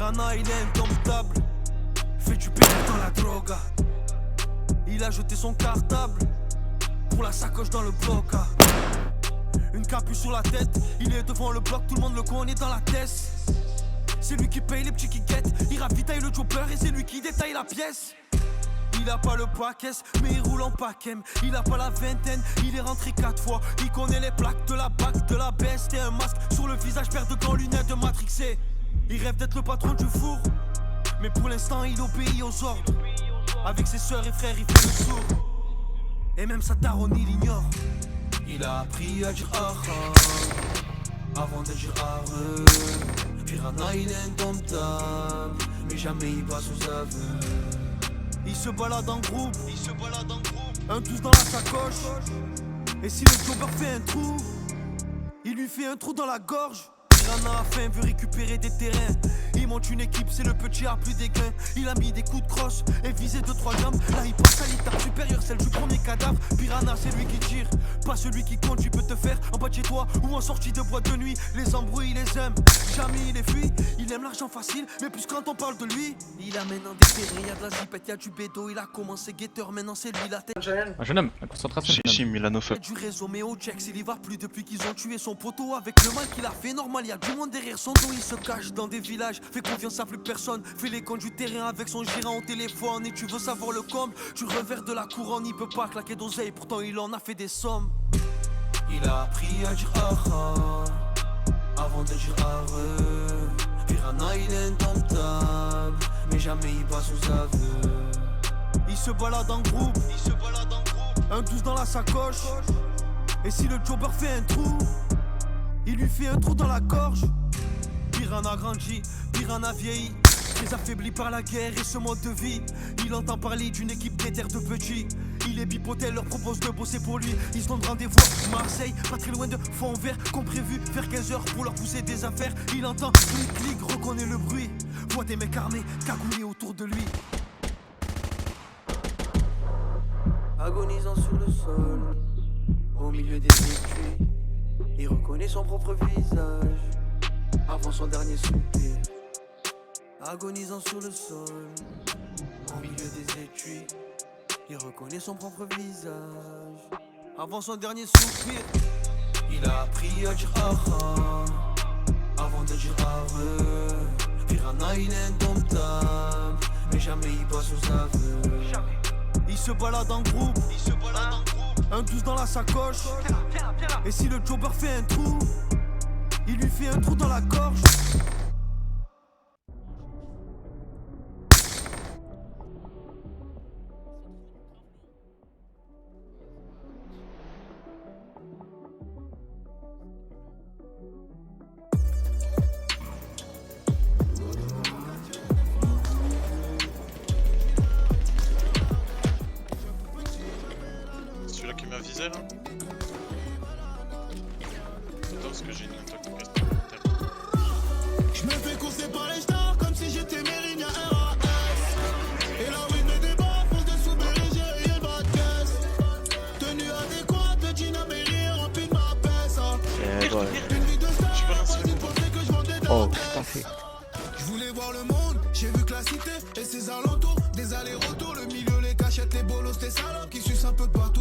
Piranha, il est indomptable. Fait du pétrole dans la droga. Il a jeté son cartable pour la sacoche dans le bloc. Une capuche sur la tête, il est devant le bloc, tout le monde le connaît dans la tête. C'est lui qui paye les petits qui guettent, il ravitaille le chopper et c'est lui qui détaille la pièce. Il a pas le paquet, mais il roule en paquem. Il a pas la vingtaine, il est rentré 4 fois. Il connaît les plaques de la BAC, de la BST, un masque sur le visage, paire de gants, lunettes de matrixé. Il rêve d'être le patron du four, mais pour l'instant il obéit aux ordres. Avec ses sœurs et frères il fait le sourd, et même sa daronne il ignore. Il a appris à dire avant de dire Piranha il est indomptable, mais jamais il passe aux aveux. Il se balade en groupe, un tous dans la sacoche. Et si le jobber fait un trou, il lui fait un trou dans la gorge. Piranha a faim, veut récupérer des terrains. Il monte une équipe, c'est le petit A plus des gains. Il a mis des coups de crosse et visé 2-3 jambes. Là il passe à l'étape supérieure, celle du premier cadavre. Piranha c'est lui qui tire, pas celui qui compte. Tu peux te faire en bas de chez toi ou en sortie de boîte de nuit. Les embrouilles il les aime, jamais il les fuit. Il aime l'argent facile, mais plus quand on parle de lui. Il amène en déterré, y'a de la zipette, y'a du bédo. Il a commencé guetteur, maintenant c'est lui la tête. Un jeune homme, la concentration. Si, Milanofab. Du réseau, mais au check, il y va plus depuis qu'ils ont tué son poteau. Avec le mal qu'il a fait, normal, y'a du monde derrière son dos. Il se cache dans des villages, fait confiance à plus personne. Fait les comptes du terrain avec son gérant au téléphone. Et tu veux savoir le comble, du revers de la couronne. Il peut pas claquer d'oseille, pourtant il en a fait des sommes. Il a appris à dire avant de dire Piranha il est indomptable, mais jamais il passe aux aveux. Il se balade en groupe, un tous dans la sacoche. Et si le jobber fait un trou, il lui fait un trou dans la gorge. Piranha grandit, Piranha vieillit, très affaibli par la guerre et ce mode de vie. Il entend parler d'une équipe déter de petits. Il est bipotel, leur propose de bosser pour lui. Ils se donnent rendez-vous à Marseille, pas très loin de fond vert. Comme prévu, faire 15 heures pour leur pousser des affaires. Il entend clic, reconnaît le bruit. Voit des mecs armés, cagoulés autour de lui. Agonisant sur le sol, au milieu des étuis, il reconnaît son propre visage avant son dernier soupir. Agonisant sur le sol, au milieu des étuis, il reconnaît son propre visage avant son dernier soupir. Il a appris à dire avant de dire Piranha il est indomptable, mais jamais il passe aux aveux. Il se balade en groupe, un tous dans la sacoche. Et si le jobber fait un trou, il lui fait un trou dans la gorge. Celui-là qui m'a visé là. Attends parce que j'ai une question. Je me fais courser par les stars comme si j'étais Mérigna RAS. Et la rue me débat, fonce dessous Berger et le bas de caisse. Tenue adéquate, le jean Amélie rempli de ma peste. Une vie de star, pas une pensée que je vendais dans la tête. Je voulais voir le monde, j'ai vu que la cité et ses alentours. Des allers-retours, le milieu, les cachettes, les bolos, tes salopes qui sucent un peu de partout.